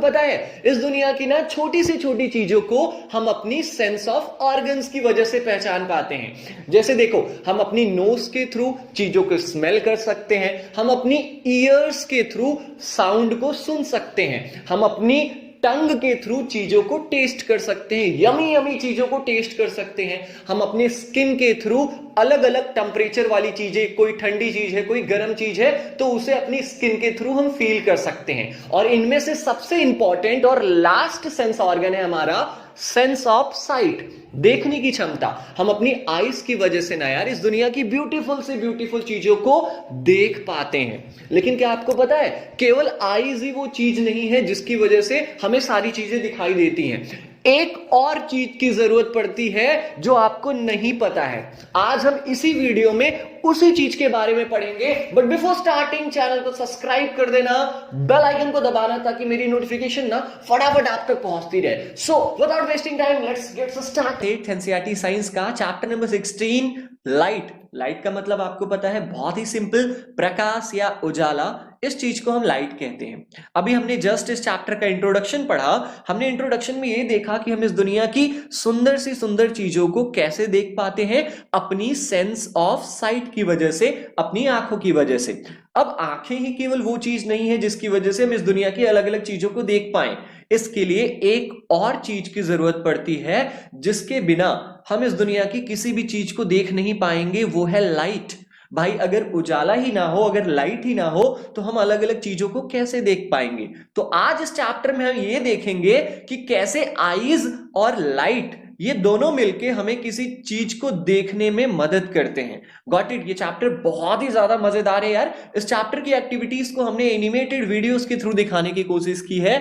पता है इस दुनिया की ना छोटी से छोटी चीजों को हम अपनी सेंस ऑफ ऑर्गन्स की वजह से पहचान पाते हैं। जैसे देखो, हम अपनी नोज के थ्रू चीजों को स्मेल कर सकते हैं, हम अपनी ईयर्स के थ्रू साउंड को सुन सकते हैं, हम अपनी टंग के थ्रू चीजों को टेस्ट कर सकते हैं, यमी यमी चीजों को टेस्ट कर सकते हैं, हम अपने स्किन के थ्रू अलग अलग टेम्परेचर वाली चीजें, कोई ठंडी चीज है कोई गर्म चीज है, तो उसे अपनी स्किन के थ्रू हम फील कर सकते हैं। और इनमें से सबसे इंपॉर्टेंट और लास्ट सेंस ऑर्गन है हमारा सेंस ऑफ साइट, देखने की क्षमता। हम अपनी आईज की वजह से ना यार इस दुनिया की ब्यूटीफुल से ब्यूटीफुल चीजों को देख पाते हैं। लेकिन क्या आपको पता है केवल आईज ही वो चीज नहीं है जिसकी वजह से हमें सारी चीजें दिखाई देती हैं। एक और चीज की जरूरत पड़ती है जो आपको नहीं पता है। आज हम इसी वीडियो में उसी चीज के बारे में पढ़ेंगे। बट बिफोर स्टार्टिंग चैनल को सब्सक्राइब कर देना, बेल आइकन को दबाना ताकि मेरी नोटिफिकेशन ना फटाफट आप तक पहुंचती रहे। So without wasting time let's get started. NCERT science का चैप्टर नंबर 16 लाइट। लाइट का मतलब आपको पता है बहुत ही सिंपल, प्रकाश या उजाला। इस चीज को हम लाइट कहते हैं। अभी हमने जस्ट इस चैप्टर का इंट्रोडक्शन पढ़ा। हमने इंट्रोडक्शन में ये देखा कि हम इस दुनिया की सुंदर सी सुंदर चीजों को कैसे देख पाते हैं, अपनी सेंस ऑफ साइट की वजह से, अपनी आंखों की वजह से। अब आंखें ही केवल वो चीज नहीं है जिसकी वजह से हम इस दुनिया की अलग अलग चीजों को देख पाए। इसके लिए एक और चीज की जरूरत पड़ती है जिसके बिना हम इस दुनिया की किसी भी चीज को देख नहीं पाएंगे, वो है लाइट। भाई अगर उजाला ही ना हो, अगर लाइट ही ना हो तो हम अलग अलग चीजों को कैसे देख पाएंगे। तो आज इस चैप्टर में हम ये देखेंगे कि कैसे आईज और लाइट ये दोनों मिलके हमें किसी चीज को देखने में मदद करते हैं। Got it. ये चैप्टर बहुत ही ज्यादा मजेदार है यार। इस चैप्टर की एक्टिविटीज को हमने एनिमेटेड वीडियोस के थ्रू दिखाने की कोशिश की है।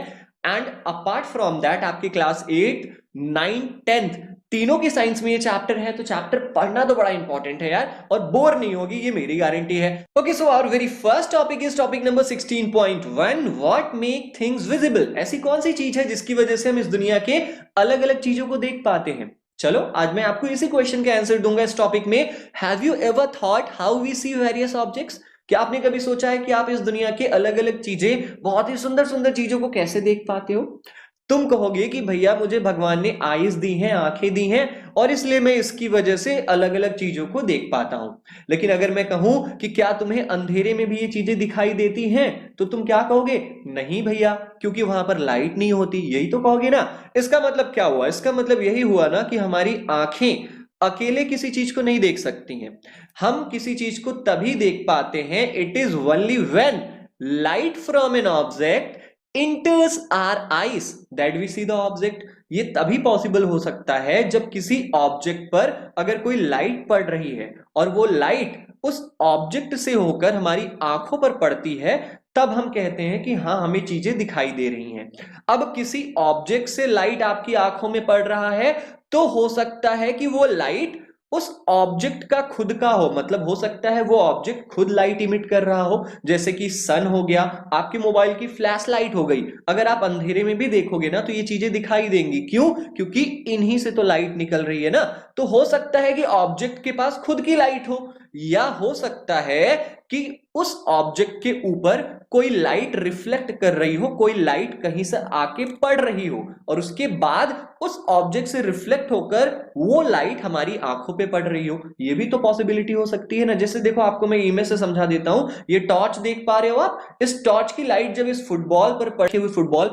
एंड अपार्ट फ्रॉम दैट आपके क्लास 8, 9, 10 तीनों की साइंस में ये चैप्टर है, तो चैप्टर पढ़ना तो बड़ा इंपॉर्टेंट है यार, और बोर नहीं होगी ये मेरी गारंटी है। Okay, so our very first topic is topic number 16.1, what make things visible. ऐसी कौन सी चीज है जिसकी वजह से हम इस दुनिया के अलग अलग चीजों को देख पाते हैं। चलो आज मैं आपको इसी क्वेश्चन का आंसर दूंगा इस टॉपिक में। Have you ever thought how we see various objects. क्या आपने कभी सोचा है कि आप इस दुनिया के अलग अलग चीजें, बहुत ही सुंदर सुंदर चीजों को कैसे देख पाते हो। तुम कहोगे कि भैया मुझे भगवान ने आईज दी हैं, आंखें दी हैं, और इसलिए मैं इसकी वजह से अलग अलग चीजों को देख पाता हूं। लेकिन अगर मैं कहूं कि क्या तुम्हें अंधेरे में भी ये चीजें दिखाई देती हैं, तो तुम क्या कहोगे, नहीं भैया क्योंकि वहां पर लाइट नहीं होती, यही तो कहोगे ना। इसका मतलब क्या हुआ, इसका मतलब यही हुआ ना कि हमारी आंखें अकेले किसी चीज को नहीं देख सकती हैं। हम किसी चीज को तभी देख पाते हैं, it is only when light from an object enters our eyes that we see the object। ये तभी पॉसिबल हो सकता है जब किसी ऑब्जेक्ट पर अगर कोई लाइट पड़ रही है और वो लाइट उस ऑब्जेक्ट से होकर हमारी आंखों पर पड़ती है, तब हम कहते हैं कि हाँ हमें चीजें दिखाई दे रही हैं। अब किसी ऑब्जेक्ट से लाइट आपकी आंखों में पड़ रहा है तो हो सकता है कि वो लाइट उस ऑब्जेक्ट का खुद का हो, मतलब हो सकता है वो ऑब्जेक्ट खुद लाइट इमिट कर रहा हो, जैसे कि सन हो गया, आपके मोबाइल की फ्लैश लाइट हो गई। अगर आप अंधेरे में भी देखोगे ना तो ये चीजें दिखाई देंगी। क्यों? क्योंकि इन्हीं से तो लाइट निकल रही है ना। तो हो सकता है कि ऑब्जेक्ट के पास खुद की लाइट हो, या हो सकता है कि उस ऑब्जेक्ट के ऊपर कोई लाइट रिफ्लेक्ट कर रही हो, कोई लाइट कहीं से आके पड़ रही हो और उसके बाद उस ऑब्जेक्ट से रिफ्लेक्ट होकर वो लाइट हमारी आंखों पे पड़ रही हो। ये भी तो पॉसिबिलिटी हो सकती है ना। जैसे देखो आपको मैं इमेज से समझा देता हूं। ये टॉर्च देख पा रहे हो आप, इस टॉर्च की लाइट जब इस फुटबॉल पर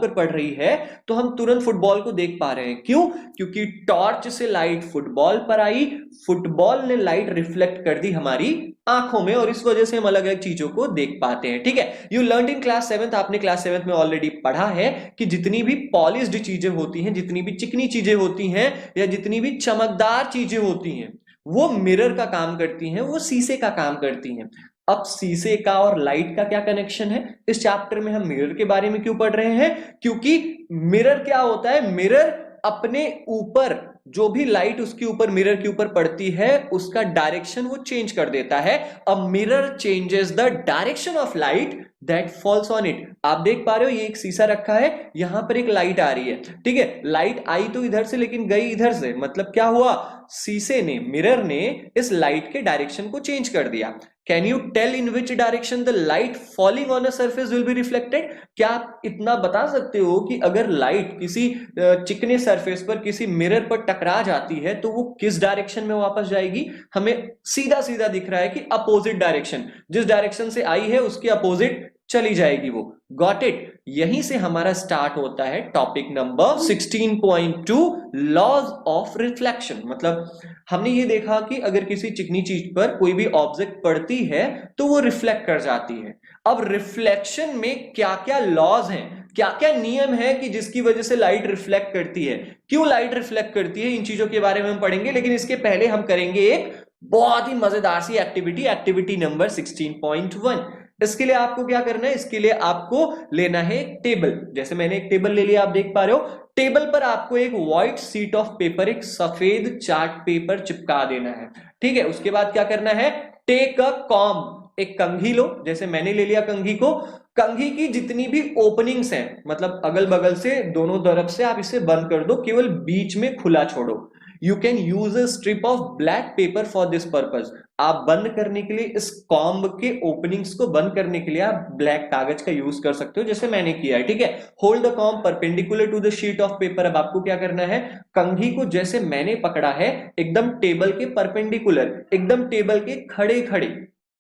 पड़ रही है तो हम तुरंत फुटबॉल को देख पा रहे हैं। क्यों? क्योंकि टॉर्च से लाइट फुटबॉल पर आई, फुटबॉल ने लाइट रिफ्लेक्ट कर दी हमारी आंखों में, और इस वजह से हम अलग अलग चीजों को देख पाते हैं। ठीक है, यू लर्न इन क्लास 7, आपने क्लास 7 में ऑलरेडी पढ़ा है कि जितनी भी पॉलिश्ड चीजें होती हैं, जितनी भी चिकनी चीजें होती हैं, या जितनी भी चमकदार चीजें होती हैं, वो मिरर का काम करती हैं, वो शीशे का काम करती हैं। अब शीशे का और लाइट का क्या कनेक्शन है? इस चैप्टर में हम मिरर के बारे में क्यों पढ़ रहे हैं? क्योंकि मिरर क्या होता है, मिरर अपने ऊपर जो भी लाइट उसके ऊपर, मिरर के ऊपर पड़ती है, उसका डायरेक्शन वो चेंज कर देता है। A mirror changes the direction of light that falls on it. आप देख पा रहे हो ये एक शीशा रखा है, यहां पर एक लाइट आ रही है। ठीक है, लाइट आई तो इधर से लेकिन गई इधर से, मतलब क्या हुआ, शीशे ने, मिरर ने इस लाइट के डायरेक्शन को चेंज कर दिया। Can you tell in which direction the light falling on a surface will be reflected? क्या आप इतना बता सकते हो कि अगर लाइट किसी चिकने सरफेस पर, किसी मिरर पर टकरा जाती है तो वो किस डायरेक्शन में वापस जाएगी? हमें सीधा सीधा दिख रहा है कि अपोजिट डायरेक्शन, जिस डायरेक्शन से आई है उसके अपोजिट चली जाएगी वो। Got it? यहीं से हमारा स्टार्ट होता है topic number 16.2, laws of reflection. मतलब हमने ये देखा कि अगर किसी चिकनी चीज पर कोई भी ऑब्जेक्ट पड़ती है तो वो रिफ्लेक्ट कर जाती है। अब रिफ्लेक्शन में क्या क्या लॉज हैं, क्या क्या नियम है कि जिसकी वजह से लाइट रिफ्लेक्ट करती है, क्यों लाइट रिफ्लेक्ट करती है, इन चीजों के बारे में हम पढ़ेंगे। लेकिन इसके पहले हम करेंगे एक बहुत ही मजेदार सी एक्टिविटी, एक्टिविटी नंबर 16.1। इसके लिए आपको क्या करना है? इसके लिए आपको लेना है एक टेबल। जैसे मैंने एक टेबल ले लिया, आप देख पा रहे हो। टेबल पर आपको एक व्हाइट शीट ऑफ पेपर, एक सफेद चार्ट पेपर चिपका देना है। ठीक है, उसके बाद क्या करना है? टेक अ कॉम्ब, एक कंघी लो। जैसे मैंने ले लिया कंघी को। कंघी की जितनी भी ओपनिंग्स हैं, मतलब अगल बगल से दोनों तरफ से आप इसे बंद कर दो, केवल बीच में खुला छोड़ो। You can use a strip of black pepper for this purpose. आप बंद करने के लिए, इस कॉम्ब के ओपनिंग्स को बंद करने के लिए आप ब्लैक कागज का यूज कर सकते हो, जैसे मैंने किया है। ठीक है, hold the comb perpendicular to the sheet of paper. अब आपको क्या करना है? कंघी को जैसे मैंने पकड़ा है एकदम टेबल के परपेंडिकुलर, एकदम टेबल के खड़े खड़े,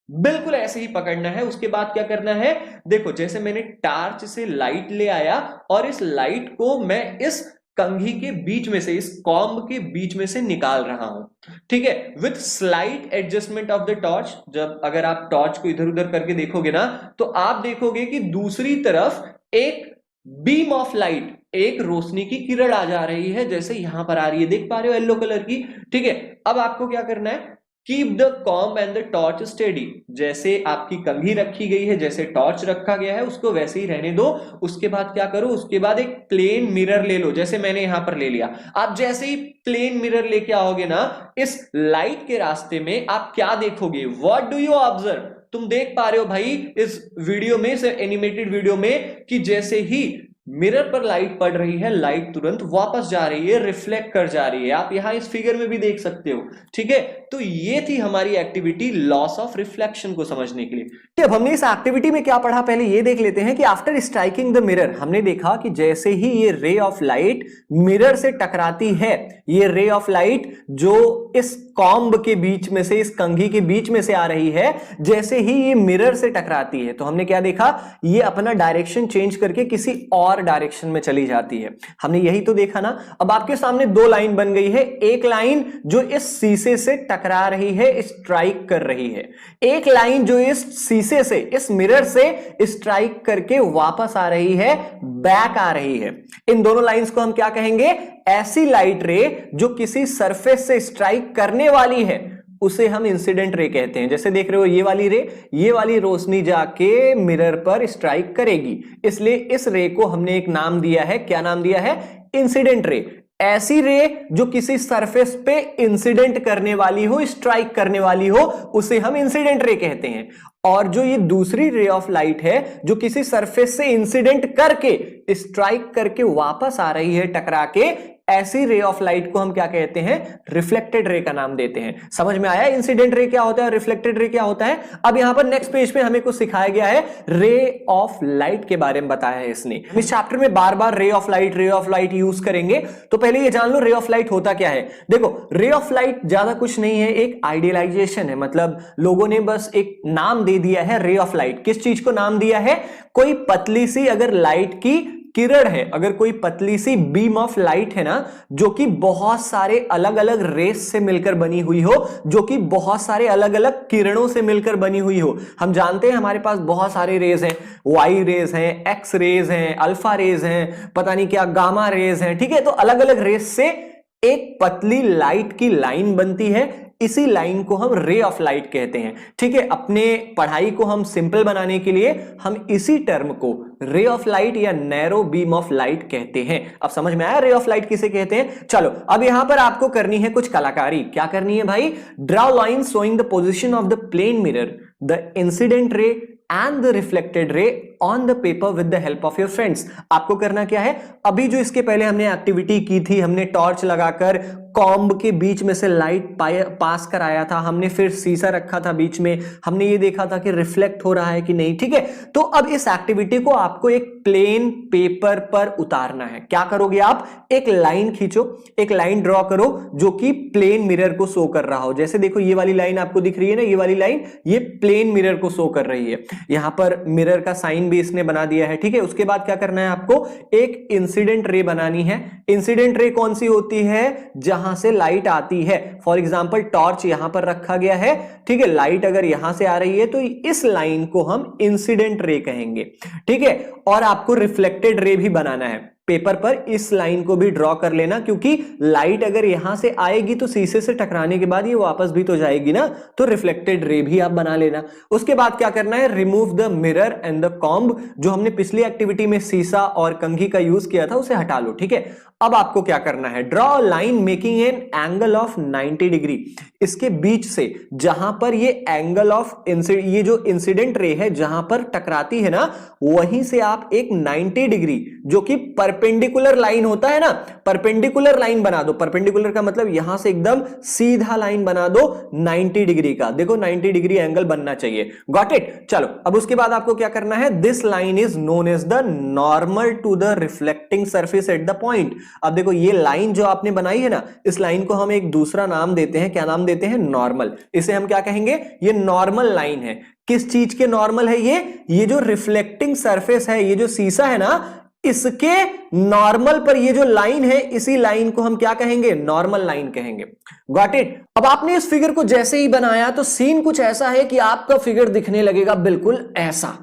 बिल्कुल ऐसे ही पकड़ना है। उसके बाद क्या करना है? देखो, जैसे मैंने टार्च से लाइट ले आया और इस लाइट को मैं इस कंघी के बीच में से, इस कॉम्ब के बीच में से निकाल रहा हूं। ठीक है, with slight adjustment of the torch. जब अगर आप टॉर्च को इधर उधर करके देखोगे ना, तो आप देखोगे कि दूसरी तरफ एक बीम ऑफ लाइट, एक रोशनी की किरण आ जा रही है, जैसे यहां पर आ रही है, देख पा रहे हो, येलो कलर की। ठीक है, अब आपको क्या करना है? Keep the comb and the torch steady. जैसे आपकी कंघी रखी गई है, जैसे टॉर्च रखा गया है, उसको वैसे ही रहने दो। उसके बाद क्या करो? उसके बाद एक प्लेन मिरर ले लो, जैसे मैंने यहां पर ले लिया। आप जैसे ही प्लेन मिरर लेके आओगे ना, इस लाइट के रास्ते में आप क्या देखोगे? What do you observe? तुम देख पा रहे हो भाई इस वीडियो में, इस एनिमेटेड वीडियो में, कि जैसे ही मिरर पर लाइट पड़ रही है, लाइट तुरंत वापस जा रही है, रिफ्लेक्ट कर जा रही है। आप यहां इस फिगर में भी देख सकते हो। ठीक है, तो ये थी हमारी एक्टिविटी लॉस ऑफ रिफ्लेक्शन को समझने के लिए। अब हमने इस एक्टिविटी में क्या पढ़ा, पहले ये देख लेते हैं कि आफ्टर स्ट्राइकिंग द मिरर, हमने देखा कि जैसे ही ये रे ऑफ लाइट मिरर से टकराती है, ये रे ऑफ लाइट जो इस कॉम्ब के बीच में से, इस कंघी के बीच में से आ रही है, जैसे ही ये मिरर से टकराती है तो हमने क्या देखा? ये अपना डायरेक्शन चेंज करके किसी और डायरेक्शन में चली जाती है। हमने यही तो देखा ना। अब आपके सामने दो लाइन बन गई है। एक लाइन जो इस शीशे से टकरा रही है, स्ट्राइक कर रही है। एक लाइन जो इस शीशे से, इस मिरर से स्ट्राइक करके वापस आ रही है, बैक आ रही है। इन दोनों लाइंस को हम क्या कहेंगे? ऐसी लाइट रे जो किसी सरफेस से स्ट्राइक करने वाली है, उसे हम इंसिडेंट रे कहते हैं। जैसे देख रहे हो ये वाली रे, ये वाली रोशनी जाके मिरर पर स्ट्राइक करेगी, इसलिए इस रे को हमने एक नाम दिया है। क्या नाम दिया है? Incident ray. ऐसी रे जो किसी सरफेस पे इंसिडेंट करने वाली हो, स्ट्राइक करने वाली हो, उसे हम इंसिडेंट रे कहते हैं। और जो ये दूसरी रे ऑफ लाइट है जो किसी सरफेस से इंसिडेंट करके, स्ट्राइक करके वापस आ रही है टकरा के, ऐसी रे ऑफ लाइट को हम क्या कहते हैं? रिफ्लेक्टेड रे का नाम देते हैं। समझ में आया इंसिडेंट रे क्या होता है और रिफ्लेक्टेड रे क्या होता है? अब यहां पर नेक्स्ट पेज पे हमें कुछ सिखाया गया है, रे ऑफ लाइट के बारे में बताया है इसने। इस चैप्टर में बार बार रे ऑफ लाइट यूज करेंगे। तो पहले ये जान लो रे ऑफ लाइट होता क्या है। देखो, रे ऑफ लाइट ज्यादा कुछ नहीं है, एक आइडियलाइजेशन है। मतलब लोगों ने बस एक नाम दे दिया है रे ऑफ लाइट। किस चीज को नाम दिया है? कोई पतली सी अगर लाइट की किरण है, अगर कोई पतली सी बीम ऑफ लाइट है ना, जो कि बहुत सारे अलग अलग रेस से मिलकर बनी हुई हो, जो कि बहुत सारे अलग अलग किरणों से मिलकर बनी हुई हो। हम जानते हैं हमारे पास बहुत सारे रेज हैं, वाई रेज हैं, एक्स रेज हैं, अल्फा रेज हैं, पता नहीं क्या गामा रेज हैं। ठीक है, तो अलग अलग रेस से एक पतली लाइट की लाइन बनती है, इसी लाइन को हम रे ऑफ लाइट कहते हैं। ठीक है, अपने पढ़ाई को हम सिंपल बनाने के लिए हम इसी टर्म को रे ऑफ लाइट या नैरो बीम ऑफ लाइट कहते हैं। अब समझ में आया रे ऑफ लाइट किसे कहते हैं? चलो, अब यहां पर आपको करनी है कुछ कलाकारी। क्या करनी है भाई? Draw line showing the position of the plane mirror, the incident ray and the reflected ray on the paper with the help of your friends. आपको करना क्या है? अभी जो इसके पहले हमने एक्टिविटी की थी, हमने टॉर्च लगाकर कॉम्ब के बीच में से लाइट पास कराया था हमने, फिर शीशा रखा था बीच में, हमने ये देखा था कि रिफ्लेक्ट हो रहा है कि नहीं, ठीक है। तो अब इस एक्टिविटी को आपको एक प्लेन पेपर पर उतारना है। क्या करोगे आप, एक लाइन खींचो, एक लाइन ड्रॉ करो जो कि प्लेन मिरर को शो कर रहा हो। जैसे देखो ये वाली लाइन आपको दिख रही है ना, ये वाली लाइन, ये प्लेन मिरर को शो कर रही है। यहां पर मिरर का साइन भी इसने बना दिया है, ठीक है। उसके बाद क्या करना है आपको, एक इंसिडेंट रे बनानी है। इंसिडेंट रे कौन सी होती है, जहां से लाइट आती है। फॉर एग्जांपल टॉर्च यहां पर रखा गया है, ठीक है। लाइट अगर यहां से आ रही है तो इस लाइन को हम इंसिडेंट रे कहेंगे, ठीक है। और आपको रिफ्लेक्टेड रे भी बनाना है। पेपर पर इस लाइन को भी ड्रॉ कर लेना, क्योंकि लाइट अगर यहां से आएगी तो शीशे से टकराने के बाद ये वापस भी तो जाएगी ना, तो रिफ्लेक्टेड रे भी आप बना लेना। उसके बाद क्या करना है, remove the mirror and the comb. जो हमने पिछली एक्टिविटी में शीशा और कंघी का यूज किया था उसे हटा लो, ठीक है। अब आपको क्या करना है, draw line making an angle of 90 degree. इसके बीच से जहां पर ये एंगल ऑफ ये जो इंसिडेंट रे है जहां पर टकराती है ना, वहीं से आप एक 90 डिग्री जो कि परपेंडिकुलर लाइन होता है ना, परपेंडिकुलर लाइन बना दो। परपेंडिकुलर का मतलब यहां से एकदम सीधा लाइन बना दो 90 डिग्री का। देखो 90 डिग्री एंगल बनना चाहिए। Got it. चलो अब उसके बाद आपको क्या करना है, this line is known as the normal to the reflecting surface at the point. अब देखो ये लाइन जो आपने बनाई है ना, इस लाइन को हम एक दूसरा नाम देते हैं। क्या नाम देते हैं, नॉर्मल। इसे हम क्या कहेंगे, ये नॉर्मल लाइन है। किस चीज के नॉर्मल है ये जो रिफ्लेक्टिंग सरफेस है, ये जो शीशा है ना, इसके नॉर्मल पर ये जो लाइन है, इसी लाइन को हम क्या कहेंगे, नॉर्मल लाइन कहेंगे। Got it. अब आपने इस फिगर को जैसे ही बनाया तो सीन कुछ ऐसा है कि आपका फिगर दिखने लगेगा बिल्कुल ऐसा,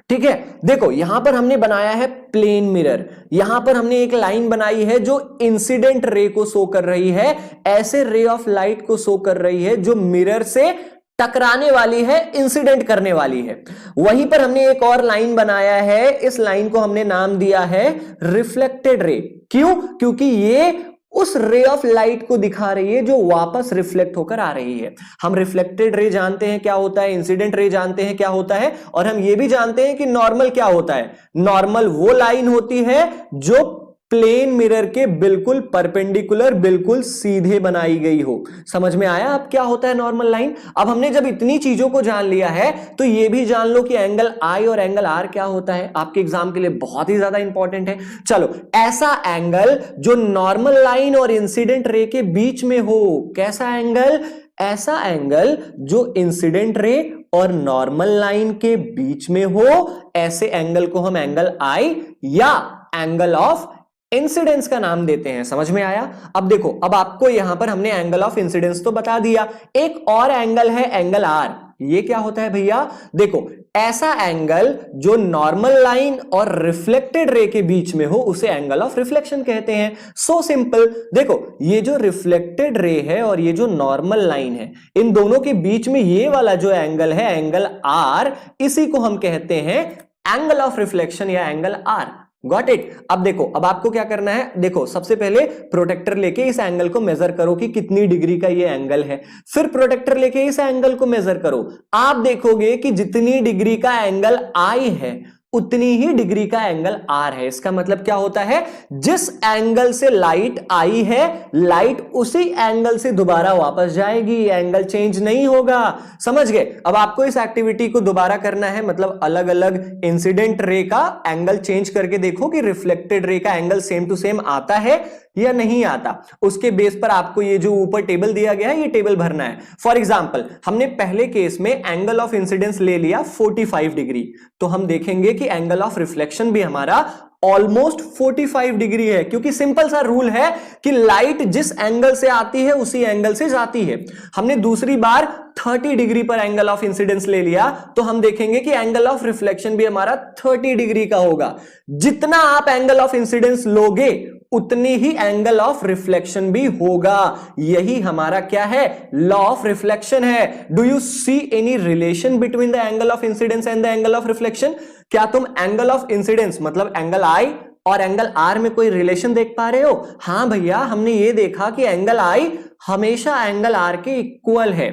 ठीक है। देखो यहां पर हमने बनाया है प्लेन मिरर, यहां पर हमने एक लाइन बनाई है जो इंसिडेंट रे को शो कर रही है, ऐसे रे ऑफ लाइट को शो कर रही है जो मिरर से टकराने वाली है, इंसिडेंट करने वाली है। वहीं पर हमने एक और लाइन बनाया है, इस लाइन को हमने नाम दिया है रिफ्लेक्टेड रे। क्यों, क्योंकि ये उस रे ऑफ लाइट को दिखा रही है जो वापस रिफ्लेक्ट होकर आ रही है। हम रिफ्लेक्टेड रे जानते हैं क्या होता है, इंसिडेंट रे जानते हैं क्या होता है, और हम ये भी जानते हैं कि नॉर्मल क्या होता है। नॉर्मल वो लाइन होती है जो प्लेन मिरर के बिल्कुल परपेंडिकुलर, बिल्कुल सीधे बनाई गई हो। समझ में आया अब क्या होता है नॉर्मल लाइन। अब हमने जब इतनी चीजों को जान लिया है तो ये भी जान लो कि एंगल आई और एंगल आर क्या होता है। आपके एग्जाम के लिए बहुत ही ज्यादा इंपॉर्टेंट है। चलो, ऐसा एंगल जो नॉर्मल लाइन और इंसिडेंट रे के बीच में हो। कैसा एंगल, ऐसा एंगल जो इंसिडेंट रे और नॉर्मल लाइन के बीच में हो, ऐसे एंगल को हम एंगल आई या एंगल ऑफ इंसिडेंस का नाम देते हैं। समझ में आया। अब देखो, अब आपको यहां पर हमने एंगल ऑफ इंसिडेंस तो बता दिया, एक और एंगल है एंगल आर। ये क्या होता है भैया, देखो ऐसा एंगल जो नॉर्मल लाइन और रिफ्लेक्टेड रे के बीच में हो उसे एंगल ऑफ रिफ्लेक्शन कहते हैं। So simple. देखो ये जो रिफ्लेक्टेड रे है और ये जो नॉर्मल लाइन है, इन दोनों के बीच में ये वाला जो एंगल है एंगल आर, इसी को हम कहते हैं एंगल ऑफ रिफ्लेक्शन या एंगल आर। Got it. अब देखो, अब आपको क्या करना है, देखो सबसे पहले प्रोटेक्टर लेके इस एंगल को मेजर करो कि कितनी डिग्री का ये एंगल है। फिर प्रोटेक्टर लेके इस एंगल को मेजर करो। आप देखोगे कि जितनी डिग्री का एंगल आई है उतनी ही डिग्री का एंगल आर है। इसका मतलब क्या होता है, जिस एंगल से लाइट आई है, लाइट उसी एंगल से दोबारा वापस जाएगी, एंगल चेंज नहीं होगा। समझ गए। अब आपको इस एक्टिविटी को दोबारा करना है, मतलब अलग अलग इंसिडेंट रे का एंगल चेंज करके देखो कि रिफ्लेक्टेड रे का एंगल सेम टू सेम आता है या नहीं आता। उसके बेस पर आपको ये जो ऊपर टेबल दिया गया है, ये टेबल भरना है। फॉर एग्जांपल, हमने पहले केस में एंगल ऑफ इंसिडेंस ले लिया 45 डिग्री, तो हम देखेंगे कि एंगल ऑफ रिफ्लेक्शन भी हमारा ऑलमोस्ट 45 डिग्री है, क्योंकि सिंपल सा रूल है कि लाइट जिस एंगल से आती है उसी एंगल से जाती है। हमने दूसरी बार 30 डिग्री पर एंगल ऑफ इंसिडेंस ले लिया, तो हम देखेंगे कि एंगल ऑफ रिफ्लेक्शन भी हमारा 30 डिग्री का होगा। जितना आप एंगल ऑफ इंसिडेंस लोगे उतनी ही एंगल ऑफ रिफ्लेक्शन भी होगा। यही हमारा क्या है, लॉ ऑफ रिफ्लेक्शन है। Do you see any relation between the angle of incidence and the angle of reflection? क्या तुम एंगल ऑफ इंसिडेंस मतलब एंगल आई और एंगल आर में कोई रिलेशन देख पा रहे हो? हां भैया, हमने ये देखा कि एंगल आई हमेशा एंगल आर के इक्वल है।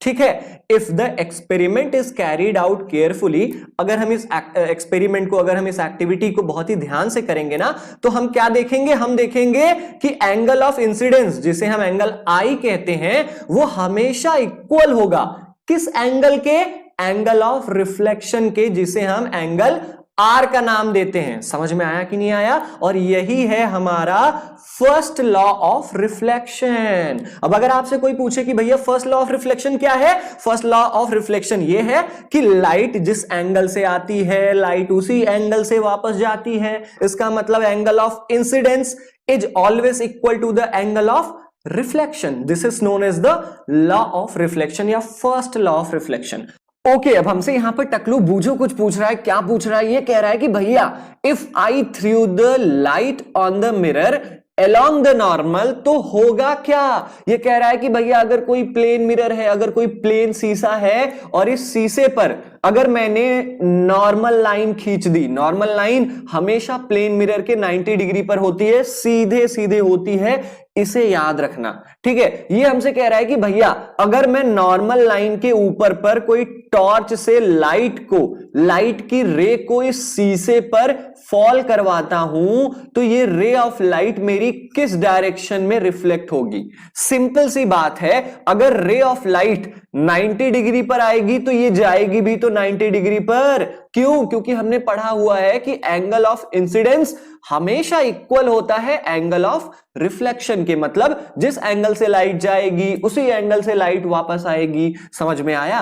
ठीक है। If the experiment is carried out carefully, अगर हम इस एक्सपेरिमेंट को, अगर हम इस एक्टिविटी को बहुत ही ध्यान से करेंगे ना, तो हम क्या देखेंगे, हम देखेंगे कि एंगल ऑफ इंसिडेंस, जिसे हम एंगल आई कहते हैं, वो हमेशा इक्वल होगा किस एंगल के, एंगल ऑफ रिफ्लेक्शन के, जिसे हम एंगल आर का नाम देते हैं। समझ में आया कि नहीं आया? और यही है हमारा फर्स्ट लॉ ऑफ रिफ्लेक्शन। अब अगर आपसे कोई पूछे कि भैया फर्स्ट लॉ ऑफ रिफ्लेक्शन क्या है, फर्स्ट लॉ ऑफ रिफ्लेक्शन ये है कि लाइट जिस एंगल से आती है, लाइट उसी एंगल से वापस जाती है। इसका मतलब angle of incidence is always equal to the angle of reflection. This is known as the law of reflection या first law of reflection. Okay, अब हमसे यहां पर टकलू बूझो कुछ पूछ रहा है। क्या पूछ रहा है? ये कह रहा है कि भैया if I through the light on the mirror along the normal, तो होगा क्या? ये कह रहा है कि भैया अगर कोई प्लेन मिरर है, अगर कोई प्लेन शीशा है, और इस शीशे पर अगर मैंने नॉर्मल लाइन खींच दी, नॉर्मल लाइन हमेशा प्लेन मिरर के 90 डिग्री पर होती है, सीधे सीधे होती है, इसे याद रखना। ठीक है, ये हमसे कह रहा है कि भैया अगर मैं नॉर्मल लाइन के ऊपर पर कोई टॉर्च से लाइट को, लाइट की रे को इस शीशे पर फॉल करवाता हूं, तो ये रे ऑफ लाइट मेरी किस डायरेक्शन में रिफ्लेक्ट होगी? सिंपल सी बात है, अगर रे ऑफ लाइट 90 डिग्री पर आएगी तो ये जाएगी भी तो 90 डिग्री पर। क्यों? क्योंकि हमने पढ़ा हुआ है कि एंगल ऑफ इंसिडेंस हमेशा इक्वल होता है एंगल ऑफ रिफ्लेक्शन के। मतलब जिस एंगल से लाइट जाएगी उसी एंगल से लाइट वापस आएगी। समझ में आया?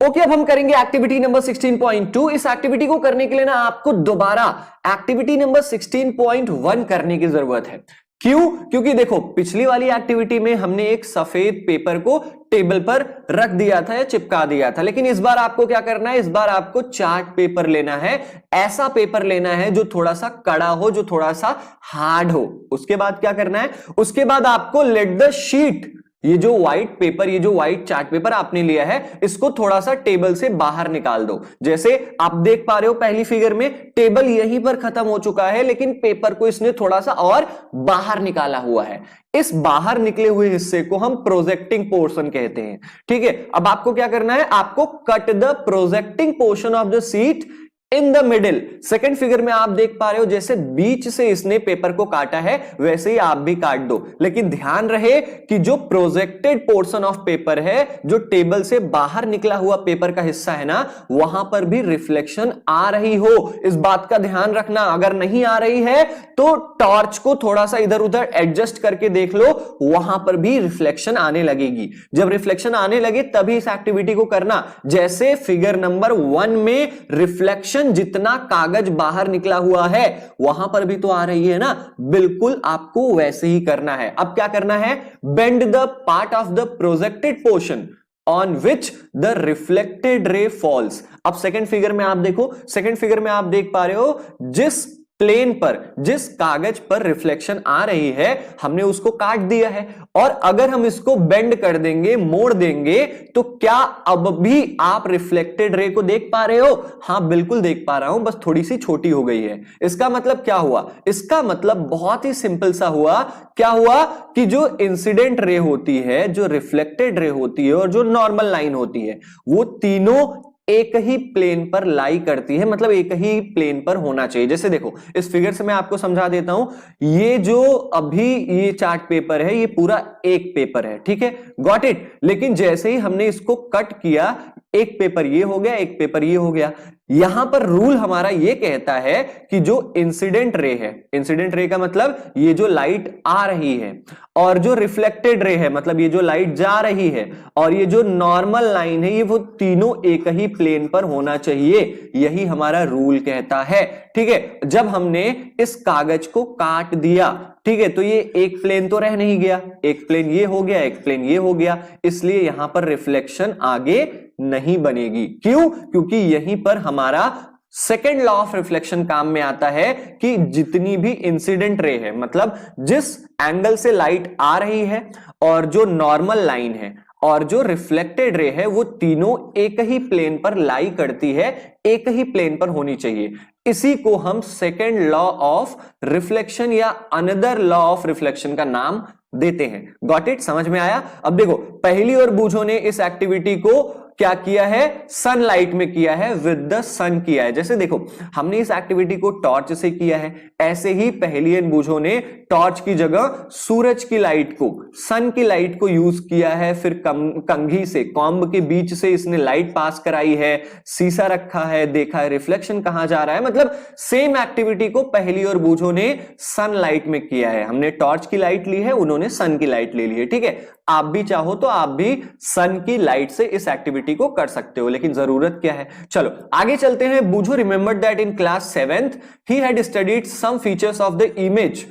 ओके, अब हम करेंगे एक्टिविटी नंबर 16.2। इस एक्टिविटी को करने के लिए ना आपको दोबारा एक्टिविटी नंबर 16.1 करने की जरूरत है। क्यों? क्योंकि देखो पिछली वाली एक्टिविटी में हमने एक सफेद पेपर को टेबल पर रख दिया था या चिपका दिया था, लेकिन इस बार आपको क्या करना है? इस बार आपको चार्ट पेपर लेना है, ऐसा पेपर लेना है जो थोड़ा सा कड़ा हो, जो थोड़ा सा हार्ड हो। उसके बाद क्या करना है? उसके बाद आपको लेट द शीट, ये जो व्हाइट पेपर, ये जो व्हाइट चार्ट पेपर आपने लिया है, इसको थोड़ा सा टेबल से बाहर निकाल दो। जैसे आप देख पा रहे हो पहली फिगर में टेबल यहीं पर खत्म हो चुका है, लेकिन पेपर को इसने थोड़ा सा और बाहर निकाला हुआ है। इस बाहर निकले हुए हिस्से को हम प्रोजेक्टिंग पोर्शन कहते हैं। ठीक है, अब आपको क्या करना है? आपको cut the projecting portion of the sheet in the middle. Second figure में आप देख पा रहे हो जैसे बीच से इसने पेपर को काटा है, वैसे ही आप भी काट दो। लेकिन ध्यान रहे कि जो प्रोजेक्टेड पोर्शन ऑफ पेपर है, जो टेबल से बाहर निकला हुआ पेपर का हिस्सा है ना, वहां पर भी रिफ्लेक्शन आ रही हो। इस बात का ध्यान रखना। अगर नहीं आ रही है तो टॉर्च को थोड़ा सा इधर उधर एडजस्ट करके देख लो, वहां पर भी रिफ्लेक्शन आने लगेगी। जब रिफ्लेक्शन आने लगे तभी इस एक्टिविटी को करना। जैसे फिगर नंबर 1 में रिफ्लेक्शन जितना कागज बाहर निकला हुआ है वहां पर भी तो आ रही है ना, बिल्कुल आपको वैसे ही करना है। अब क्या करना है? Bend the part of the projected portion on which the reflected ray falls. अब सेकेंड फिगर में आप देखो, सेकेंड फिगर में आप देख पा रहे हो जिस प्लेन पर, जिस कागज पर रिफ्लेक्शन आ रही है, हमने उसको काट दिया है। और अगर हम इसको बेंड कर देंगे, मोड़ देंगे, तो क्या अब भी आप रिफ्लेक्टेड रे को देख पा रहे हो? हां बिल्कुल देख पा रहा हूं, बस थोड़ी सी छोटी हो गई है। इसका मतलब क्या हुआ? इसका मतलब बहुत ही सिंपल सा हुआ। क्या हुआ कि जो इंसिडेंट रे होती है, जो रिफ्लेक्टेड रे होती है और जो नॉर्मल लाइन होती है, वो तीनों एक ही प्लेन पर लाई करती है। मतलब एक ही प्लेन पर होना चाहिए। जैसे देखो इस फिगर से मैं आपको समझा देता हूं। ये जो अभी ये चार्ट पेपर है, ये पूरा एक पेपर है, ठीक है, गॉट इट। लेकिन जैसे ही हमने इसको कट किया, एक पेपर ये हो गया, एक पेपर ये हो गया। यहां पर रूल हमारा ये कहता है कि जो इंसिडेंट रे है, इंसिडेंट रे का मतलब ये जो लाइट आ रही है, और जो रिफ्लेक्टेड रे है मतलब ये जो लाइट जा रही है, और ये जो नॉर्मल लाइन है, ये वो तीनों एक ही प्लेन पर होना चाहिए। यही हमारा रूल कहता है। ठीक है, जब हमने इस कागज को काट दिया, ठीक है, तो ये एक प्लेन तो रह नहीं गया, एक प्लेन ये हो गया, एक प्लेन ये हो गया, इसलिए यहां पर रिफ्लेक्शन आगे नहीं बनेगी। क्यों? क्योंकि यहीं पर हमारा सेकेंड लॉ ऑफ रिफ्लेक्शन काम में आता है कि जितनी भी इंसिडेंट रे है, मतलब जिस एंगल से लाइट आ रही है, और जो नॉर्मल लाइन है और जो रिफ्लेक्टेड रे है, वो तीनों एक ही प्लेन पर लाई करती है, एक ही प्लेन पर होनी चाहिए। इसी को हम सेकेंड लॉ ऑफ रिफ्लेक्शन या अनदर लॉ ऑफ रिफ्लेक्शन का नाम देते हैं। Got it? समझ में आया? अब देखो, पहली और बूझो ने इस एक्टिविटी को क्या किया है, सनलाइट में किया है, विद द सन किया है। जैसे देखो, हमने इस एक्टिविटी को टॉर्च से किया है, ऐसे ही पहेली एंड बूझो ने टॉर्च की जगह सूरज की लाइट को, सन की लाइट को यूज किया है, फिर कंघी से, कॉम्ब के बीच से इसने लाइट पास कराई है, शीशा रखा है, देखा है रिफ्लेक्शन कहां जा रहा है। मतलब सेम एक्टिविटी को पहेली और बूझो ने सनलाइट में किया है। हमने टॉर्च की लाइट ली है, उन्होंने सन की लाइट ले ली है। ठीक है, आप भी चाहो तो आप भी सन की लाइट से इस एक्टिविटी को कर सकते हो, लेकिन जरूरत क्या है। चलो आगे चलते हैं। बूझो remembered that in class 7th he had studied some features of the image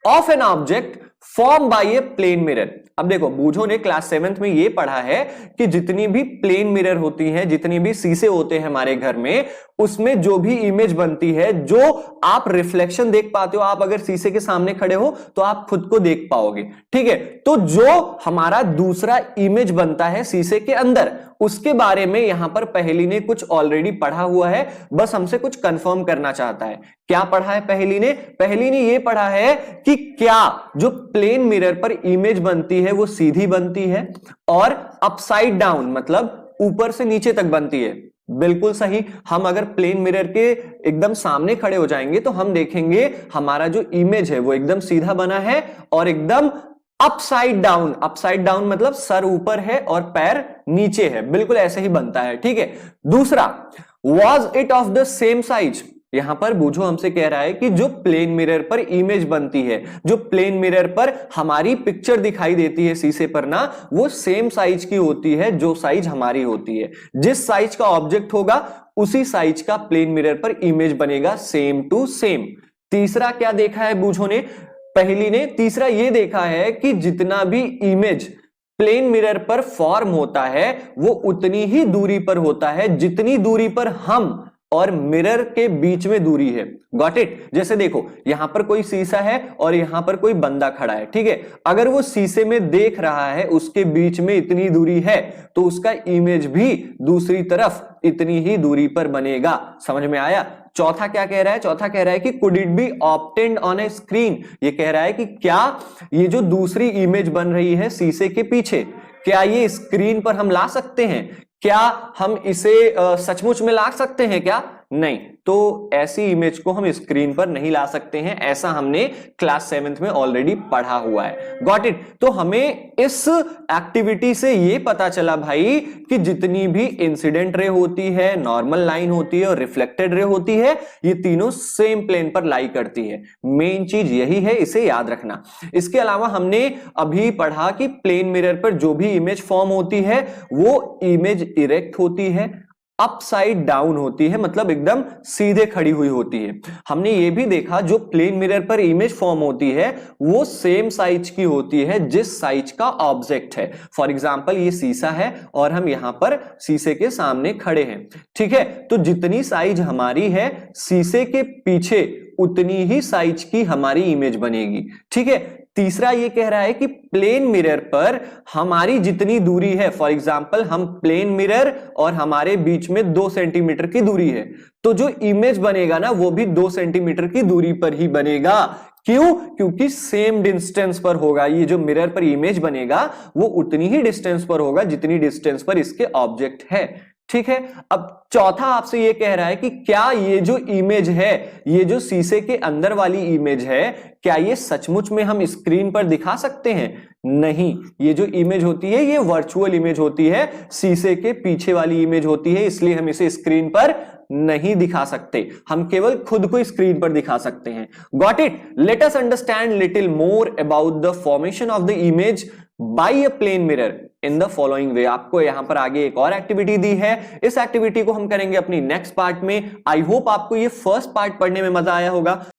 of an object formed by a plane mirror। अब देखो, बूझो ने क्लास 7th में ये पढ़ा है कि जितनी भी प्लेन मिरर होती हैं, जितनी भी शीशे होते हैं हमारे घर में, उसमें जो भी इमेज बनती है, जो आप रिफ्लेक्शन देख पाते हो, आप अगर शीशे के सामने खड़े हो तो आप खुद को देख पाओगे। ठीक है, तो जो हमारा दूसरा इमेज बनता है शीशे के अंदर, उसके बारे में यहां पर पहेली ने कुछ ऑलरेडी पढ़ा हुआ है, बस हमसे कुछ कंफर्म करना चाहता है। क्या पढ़ा है पहेली ने? पहेली ने यह पढ़ा है कि क्या जो प्लेन मिरर पर इमेज बनती है वो सीधी बनती है और अपसाइड डाउन, मतलब ऊपर से नीचे तक बनती है। बिल्कुल सही। हम अगर प्लेन मिरर के एकदम सामने खड़े हो जाएंगे तो हम देखेंगे हमारा जो इमेज है वो एकदम सीधा बना है और एकदम अपसाइड डाउन। अपसाइड डाउन मतलब सर ऊपर है और पैर नीचे है, बिल्कुल ऐसे ही बनता है। ठीक है, दूसरा, was it of the same size. यहां पर बूझो हमसे कह रहा है कि जो प्लेन मिरर पर इमेज बनती है, जो प्लेन मिरर पर हमारी पिक्चर दिखाई देती है शीशे पर ना, वो सेम साइज की होती है जो साइज हमारी होती है। जिस साइज का ऑब्जेक्ट होगा उसी साइज का प्लेन मिरर पर इमेज बनेगा, सेम टू सेम। तीसरा क्या देखा है बूझो ने, पहली ने? तीसरा ये देखा है कि जितना भी इमेज प्लेन मिरर पर फॉर्म होता है वो उतनी ही दूरी पर होता है जितनी दूरी पर हम और मिरर के बीच में दूरी है। Got it? जैसे देखो, यहां पर कोई शीशा है और यहां पर कोई बंदा खड़ा है। ठीक है, अगर वो शीशे में देख रहा है, उसके बीच में इतनी दूरी है, तो उसका इमेज भी दूसरी तरफ इतनी ही दूरी पर बनेगा। समझ में आया? चौथा क्या कह रहा है? चौथा कह रहा है कि could it be obtained on A screen. ये कह रहा है कि क्या ये जो दूसरी इमेज बन रही है शीशे के पीछे, क्या ये स्क्रीन पर हम ला सकते हैं? क्या हम इसे सचमुच में ला सकते हैं क्या? नहीं, तो ऐसी इमेज को हम स्क्रीन पर नहीं ला सकते हैं, ऐसा हमने क्लास 7th में ऑलरेडी पढ़ा हुआ है। Got it? तो हमें इस एक्टिविटी से ये पता चला भाई कि जितनी भी इंसिडेंट रे होती है, नॉर्मल लाइन होती है और रिफ्लेक्टेड रे होती है, ये तीनों सेम प्लेन पर लाई करती है। मेन चीज यही है, इसे याद रखना। इसके अलावा हमने अभी पढ़ा कि प्लेन मिरर पर जो भी इमेज फॉर्म होती है वो इमेज इरेक्ट होती है, अपसाइड डाउन होती है, मतलब एकदम सीधे खड़ी हुई होती है। हमने ये भी देखा जो प्लेन मिरर पर इमेज फॉर्म होती है वो सेम साइज की होती है जिस साइज का ऑब्जेक्ट है। फॉर एग्जांपल, ये शीशा है और हम यहां पर शीशे के सामने खड़े हैं। ठीक है, तो जितनी साइज हमारी है शीशे के पीछे उतनी ही साइज की हमारी इमेज बनेगी। ठीक है, तीसरा ये कह रहा है कि प्लेन मिरर पर हमारी जितनी दूरी है, फॉर एग्जांपल हम प्लेन मिरर और हमारे बीच में 2 सेंटीमीटर की दूरी है, तो जो इमेज बनेगा ना वो भी 2 सेंटीमीटर की दूरी पर ही बनेगा। क्यों? क्योंकि सेम डिस्टेंस पर होगा। ये जो मिरर पर इमेज बनेगा वो उतनी ही डिस्टेंस पर होगा जितनी डिस्टेंस पर इसके ऑब्जेक्ट है। ठीक है, अब चौथा आपसे ये कह रहा है कि क्या ये जो इमेज है, ये जो शीशे के अंदर वाली इमेज है, क्या ये सचमुच में हम स्क्रीन पर दिखा सकते हैं? नहीं, ये जो इमेज होती है ये वर्चुअल इमेज होती है, शीशे के पीछे वाली इमेज होती है, इसलिए हम इसे स्क्रीन पर नहीं दिखा सकते, हम केवल खुद को स्क्रीन पर दिखा सकते हैं। Got it? Let us understand little more about the formation of the image by a plane mirror in the following way. आपको यहां पर आगे एक और एक्टिविटी दी है, इस एक्टिविटी को हम करेंगे अपनी नेक्स्ट पार्ट में। आई होप आपको ये फर्स्ट पार्ट पढ़ने में मजा आया होगा।